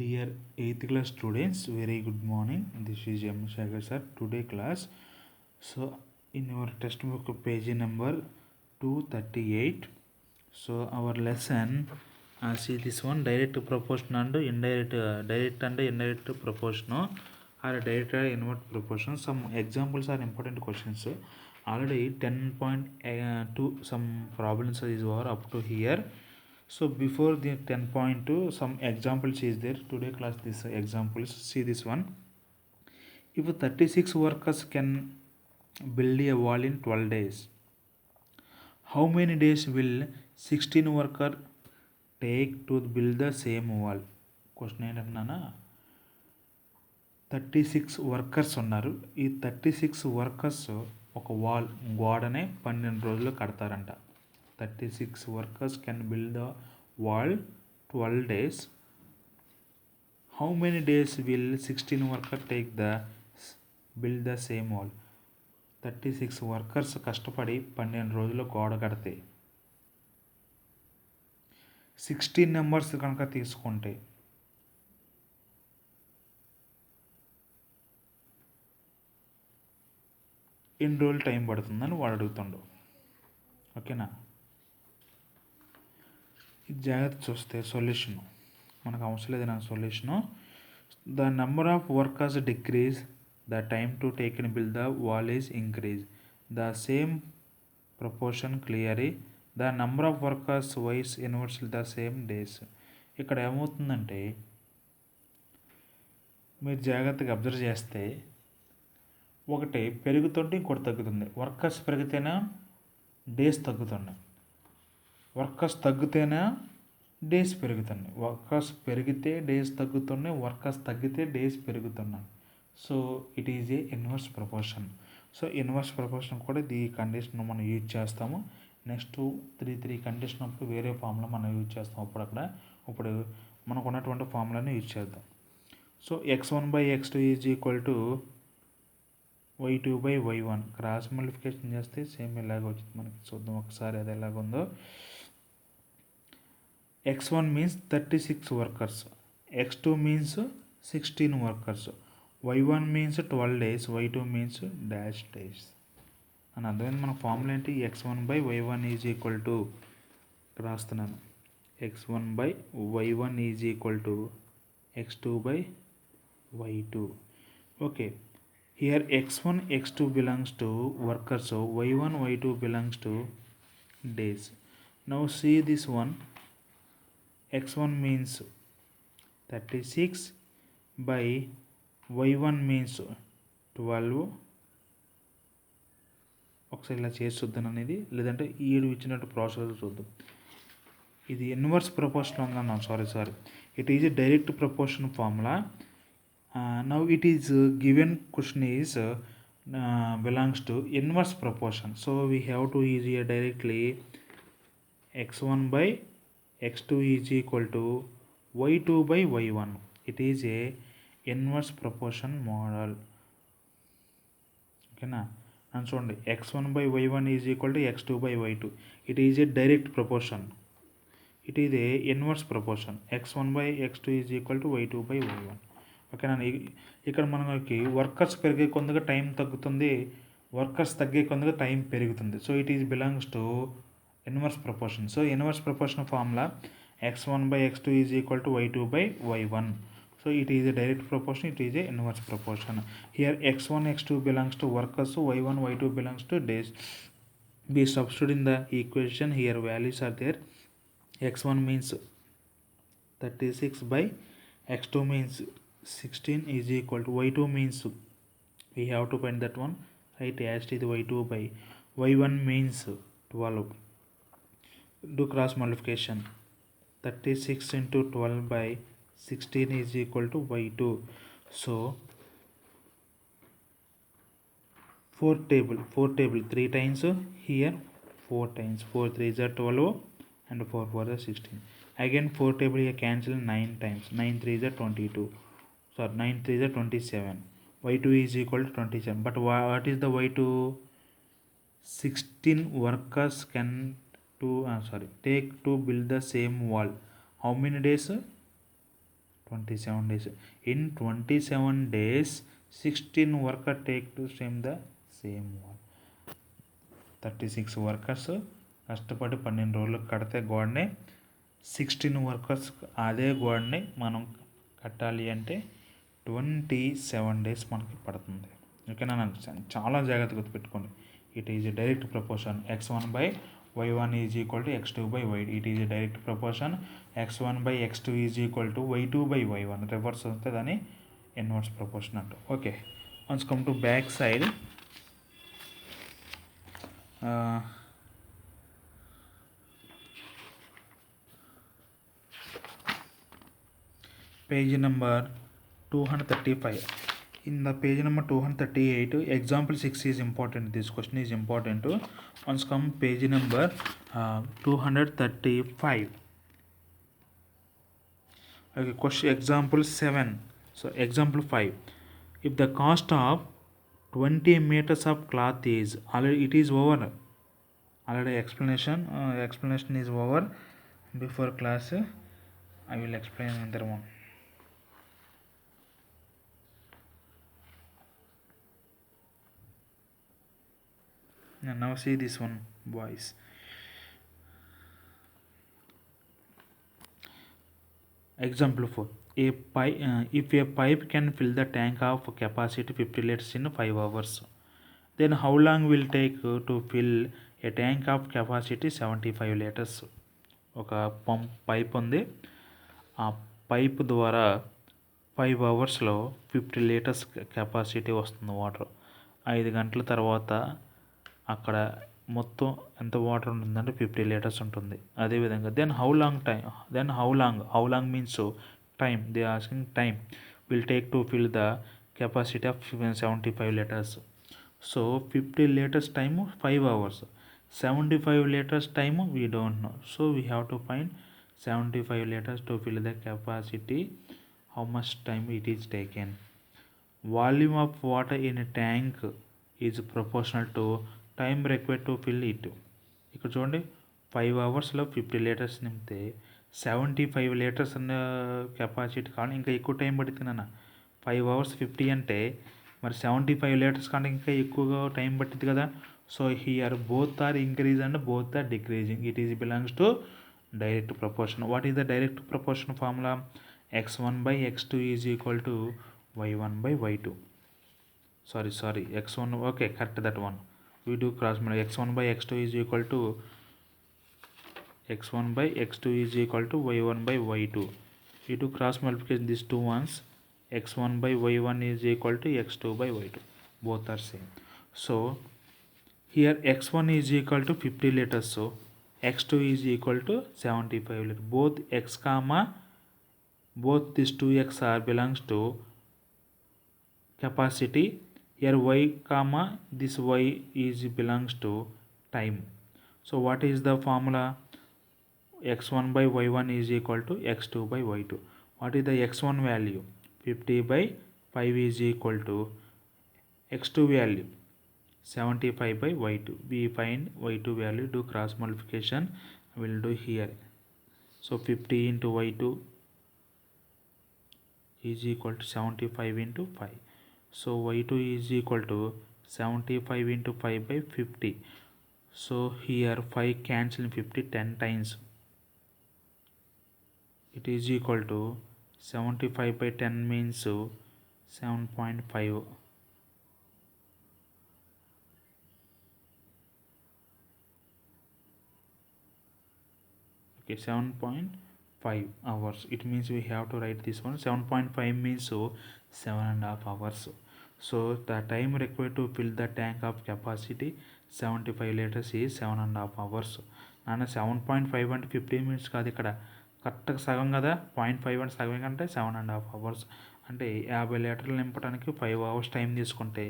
Dear 8th class students, very good morning. This is M. Shagar sir. Today class. So in your textbook page number 238. So our lesson, see this one, direct proportion and indirect, direct and indirect proportion or direct or inverse proportion. Some examples are important questions. Already 10.2 some problems is over up to here. So before the 10.2 some examples is there. Today class this examples. See this one. If 36 workers can build a wall in 12 days, how many days will 16 worker take to build the same wall? Question ఏంటంటున్నానా 36 workers ఉన్నారు. ఈ 36 workers ఒక గోడనే 12 రోజులు కడతారంట. 36 workers can build the wall 12 days. How many days will 16 workers take the build the same wall? 36 workers కష్టపడి 12 రోజులు గోడ కడితే 16 numbers కనుక తీసుకుంటే ఎన్ని రోజులు టైం పడుతుందని వాడు అడుగుతుండు. ఓకేనా, ఇది జాగ్రత్త చూస్తే సొల్యూషన్ మనకు అవసరం లేదు. నా solution, the number of workers decrease, the time to take and build the wall is increase, the same proportion clearly, the number of workers vice inversely the same days. ఇక్కడ ఏమవుతుందంటే మీరు జాగ్రత్తగా అబ్జర్వ్ చేస్తే ఒకటి పెరుగుతుంటే ఇంకోటి తగ్గుతుంది. వర్కర్స్ పెరిగితేనే డేస్ తగ్గుతున్నాయి, workers తగ్గితేనే days పెరుగుతున్నాయి. వర్కర్స్ పెరిగితే డేస్ తగ్గుతున్నాయి, వర్కర్స్ తగ్గితే డేస్ పెరుగుతున్నాయి. So it is a inverse proportion. So inverse proportion కూడా ఈ కండిషన్ మనం యూజ్ చేస్తాము. నెక్స్ట్ 3 కండిషన్ అప్పుడు వేరే ఫార్ములా మనం యూజ్ చేస్తాం. ఇప్పుడు మనకు ఉన్నటువంటి ఫార్ములాని యూజ్ చేద్దాం. So x1/x2 is equal to y2/y1. Cross multiplication చేస్తే సేమ్ ఇలాగ వచ్చింది మనకి. చూద్దాం ఒకసారి అది ఎలాగుందో. x1 means 36 workers, x2 means 16 workers, y1 means 12 days, y2 means dash days అని అర్థమైంది. మన ఫార్ములా ఏంటి? x1/y1 ఈజ్ ఈక్వల్ టు, రాస్తున్నాను, x1/y1 is equal to x2/y2. Okay, here x1 x2 belongs to workers, so y1 y2 belongs to days. Now see this one, x1 means 36 by y1 means 12. ఒకసారి ఇలా చేసి చూద్దాం అనేది, లేదంటే ఈడు ఇచ్చినట్టు process చూద్దాం. ఇది ఇన్వర్స్ ప్రపోర్షన్ ఉందన్నాం. Sorry, it is a direct proportion formula. Now it is given question is belongs to inverse proportion. So we have to use here directly x1/x2 is equal to y2/y1. It is a inverse proportion model. ఓకేనా, అని చూడండి, x1/y1 is equal to x2/y2. It is a direct proportion. It is a inverse proportion. x1/x2 is equal to y2/y1. ఓకేనా. ఇక్కడ మనకి workers పెరిగే కొందుగా time తగ్గుతుంది, workers తగ్గే కొందుగా టైం పెరుగుతుంది. So it is belongs to inverse proportion. So inverse proportion formula x1/x2 is equal to y2/y1. So it is a direct proportion, it is a inverse proportion. Here x1 x2 belongs to workers, y1 y2 belongs to days. Be substitute in the equation. Here values are there. x1 means 36/x2 means 16 is equal to y2 means we have to find that one, right? As it is y2/y1 means 12. Do cross multiplication. 36 into 12/16 is equal to y2. So 4 table 3 times here, 4 times 4 3s are 12 and 4 4s are 16. Again 4 table here cancel 9 times, 9 3s are 22. Sorry, 9 3s are 27. y2 is equal to 27. But what is the y2? 16 workers can take to build the same wall. How many days? 27 days. In 27 days 16 workers take to stream the same wall. 36 workers కష్టపడి 12 రోజులు కడితే గోడని 16 workers అదే గోడని మనం కట్టాలి అంటే 27 days మనకి పడుతుంది. ఓకేనా, నాకు చాలా జాగ్రత్తగా గుర్తుపెట్టుకోండి. It is direct proportion x1/y1 is equal to x2/y. It is direct proportion x1/x2 is equal to y2/y1. Reverse వస్తే దాన్ని ఇన్వర్స్ ప్రపోర్షన్ అంట. Okay, once come to back side. Page number 235. In the page number 238, example 6 is important. This question is important. Once come page number 235. Okay, question example 7. So example 5. If the cost of 20 meters of cloth is already, it is over. Already explanation is over. Before class I will explain another one. Now see this one, boys. Example 4. If a pipe can fill the tank of capacity 50 liters in 5 hours, then how long will take to fill a tank of capacity 75 liters? ఒక pipe ఉంది. ఆ pipe ద్వారా 5 అవర్స్లో 50 litres capacity వస్తుంది water. 5 గంటల తర్వాత అక్కడ మొత్తం ఎంత వాటర్ ఉంటుందంటే 50 లీటర్స్ ఉంటుంది. అదేవిధంగా how long means time. They asking time will take to fill the capacity of 75 litres. So 50 litres time 5 hours. 75 liters time we don't know, so we have to find 75 liters to fill the capacity. How much time it is taken? Volume of water in a tank is proportional to time required to fill it. ఇక్కడ చూడండి, 5 అవర్స్లో 50 litres నింపితే 75 litres అన్న capacity కానీ ఇంకా ఎక్కువ time పడుతుంది అన్న. 5 అవర్స్ 50 అంటే మరి 75 లీటర్స్ కానీ ఇంకా ఎక్కువగా టైం పట్టింది కదా. So here both are increasing and both are decreasing. It is belongs to direct proportion. What is the direct proportion formula? x1/x2 is equal to y1/y2. Sorry, x1. Okay, correct that one. We do cross multiply. x1/x2 is equal to y1/y2. We do cross multiplication these two ones. x1/y1 is equal to x2/y2. Both are same. So here x1 is equal to 50 liters, so x2 is equal to 75 liters. Both these 2x are belongs to capacity. Here y comma this y is belongs to time. So what is the formula? x1/y1 is equal to x2/y2. What is the x1 value? 50/5 is equal to x2 value 75/y2. We find y2 value, do cross multiplication, we will do here. So 50 into y2 is equal to 75 into 5. So y2 is equal to 75 into 5/50. So here 5 cancel 50 10 times. It is equal to 75/10 means 7.5. Okay, 7.5 hours. It means we have to write this one. 7.5 means 7.5 hours. So the time required to fill the tank of capacity 75 liters is 7.5 hours. నాన్న 7.5 అంటే 15 minutes కాదు, ఇక్కడ కరెక్ట్గా సగం కదా. 0.5 అంటే సగం అంటే 7.5 hours. అంటే 50 లీటర్లు నింపడానికి 5 hours టైం తీసుకుంటే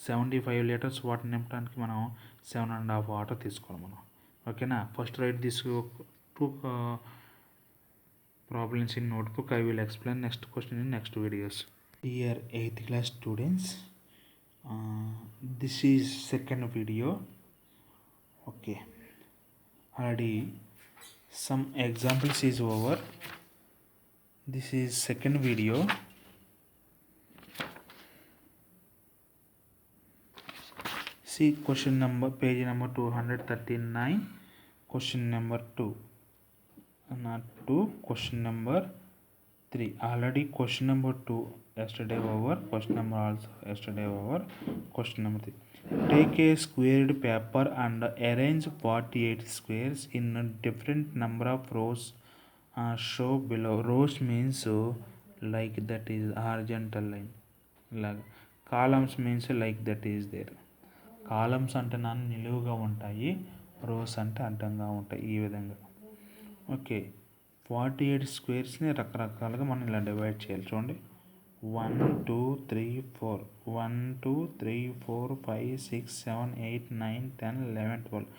75 లీటర్స్ వాటర్ నింపడానికి మనం 7.5 వాటర్ తీసుకోవాలి మనం. ఓకేనా, first right this two problems in notebook. I will explain next question in next videos. Dear 8th class students, this is second video. Okay, already some examples is over. This is second video. See question number, page number 239, question number 2, not 2, question number 3. Already question number 2 yesterday over, question number also yesterday over, question number 3. Take a squared paper and arrange 48 squares in a different number of rows. Show below. Rows means like that is horizontal line. Like columns means like that is there. Columns అంటే నన్ను నిలువుగా ఉంటాయి, rose అంటే అడ్డంగా ఉంటాయి. ఈ విధంగా okay. 48 స్క్వేర్స్ని రకరకాలుగా మనం ఇలా డివైడ్ చేయాలి. చూడండి 1 2 3 4 1 2 3 4 5 6 7 8 9 10 11 12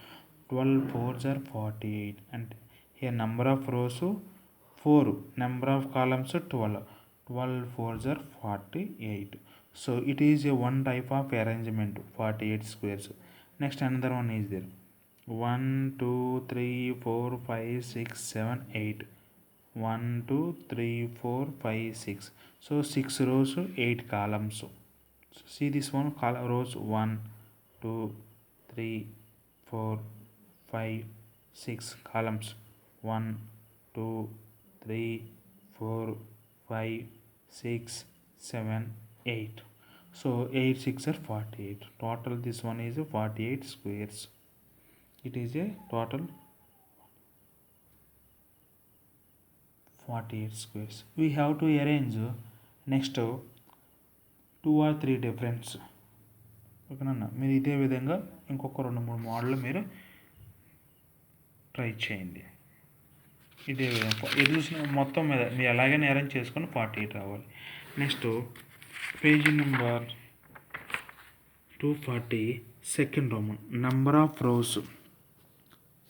12 4s are 48. అంటే here number of rose 4, number of columns 12, 12 4s are 48. So it is a one type of arrangement, 48 squares. Next another one is there, 1 2 3 4 5 6 7 8, 1 2 3 4 5 6. So 6 rows 8 columns. So see this one, rows 1 2 3 4 5 6 columns, 1 2 3 4 5 6 7 8. So 8 6 are 48. Total this one is 48 squares. It is a total 48 squares. We have to arrange next 2 or 3 difference. ఓకేనా, మీరు ఇదే విధంగా ఇంకొక 2-3 model మీరు try చేయండి. ఇదే విధంగా ఇది చూసిన మొత్తం మీద మీరు ఎలాగైనా అరేంజ్ చేసుకొని 48 రావాలి. Next page number 240, second Roman, number of rose.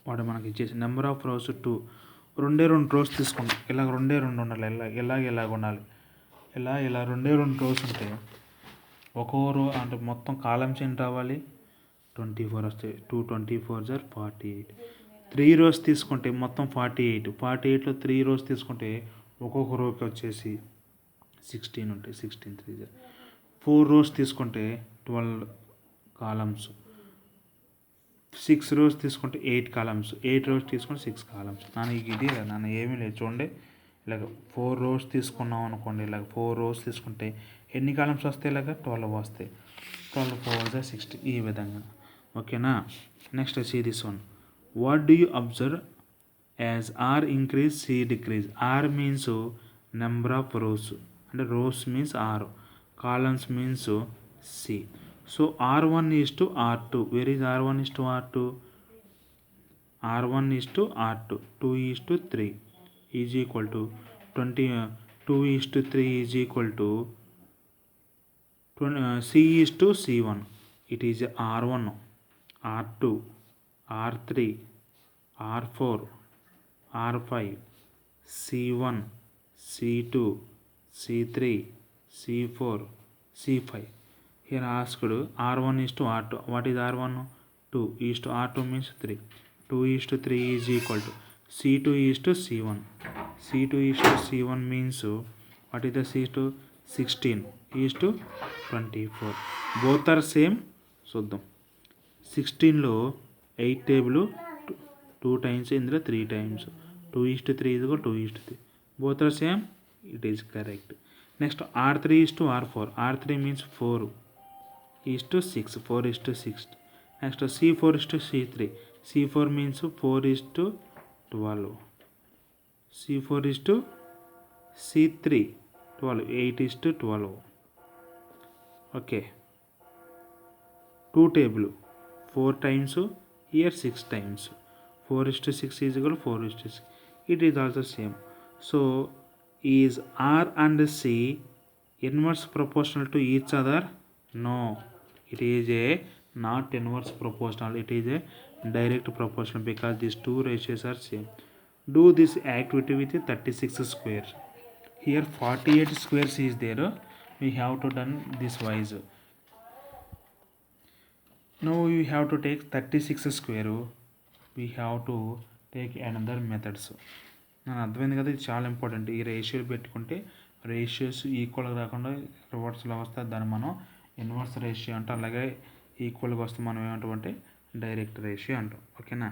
వాడు మనకి ఇచ్చేసి నెంబర్ ఆఫ్ రోస్ 2, 2 రోస్ తీసుకుంటాం. ఇలాగ 2 ఉండాలి. ఇలాగ ఉండాలి. ఇలా 2 రోస్ ఉంటాయి. ఒక్కో రో అంటే మొత్తం కాలమ్స్ ఏంటి రావాలి, 24 వస్తాయి. 2 24s are 48. 3 రోస్ తీసుకుంటే మొత్తం 48. 48లో 3 రోస్ తీసుకుంటే ఒక్కొక్క రోకి వచ్చేసి 16 ఉంటాయి. 16 3 4 రోస్ తీసుకుంటే 12 కాలమ్స్. 6 రోస్ తీసుకుంటే 8 కాలమ్స్. 8 రోస్ తీసుకుంటే 6 కాలమ్స్. ఇది నాన్న ఏమీ లేదు. చూడండి ఇలాగ 4 రోస్ తీసుకున్నాం అనుకోండి. ఇలాగ 4 రోస్ తీసుకుంటే ఎన్ని కాలమ్స్ వస్తాయి, ఇలాగ 12 వస్తాయి. 12 4s are 60. ఈ విధంగా ఓకేనా. Next see this one, what do you observe as R increase C decrease. R means number of rows, అంటే rows means R, columns means C. So R1 is to R2. Where is R1 is to R2? R1 is to R2. 2 is to 3 is equal to 20. 2 is to 3 is equal to 20. C is to C1. It is R1, R2, R3, R4, R5, C1, C2, C3, C4, C5. Here asked R1 is to R2. What is R1? 2 is to R2 means 3. 2 is to 3 is equal to C2 is to C1. C2 is to C1 means what is the C2? 16 is to 24. Both are same. చూద్దాం. 16లో 8 table 2 times, ఇందులో 3 times. 2 is to 3 is equal to 2 is to 3. Both are same. It is correct. Next R3 is to R4. R3 means 4 is to 6. 4 is to 6. Next C4 is to C3. C4 means 4 is to 12. C4 is to C3. 12. 8 is to 12. Okay. 2 table. 4 times. Here 6 times. 4 is to 6 is equal to 4 is to 6. It is also same. So is R and C inverse proportional to each other? No. It is a not inverse proportional. It is a direct proportional because these two ratios are same. Do this activity with 36 squares. Here 48 squares is there. We have to done this wise. Now we have to take 36 square. We have to take another methods. నాకు అర్థమైంది కదా, ఇది చాలా important. ఈ రేషియోలు పెట్టుకుంటే ratios ఈక్వల్గా రాకుండా రివర్స్లో వస్తే దాన్ని మనం ఇన్వర్స్ రేషియో అంటాం. అలాగే ఈక్వల్గా వస్తే మనం ఏమంటాం అంటే డైరెక్ట్ రేషియో అంటాం. ఓకేనా.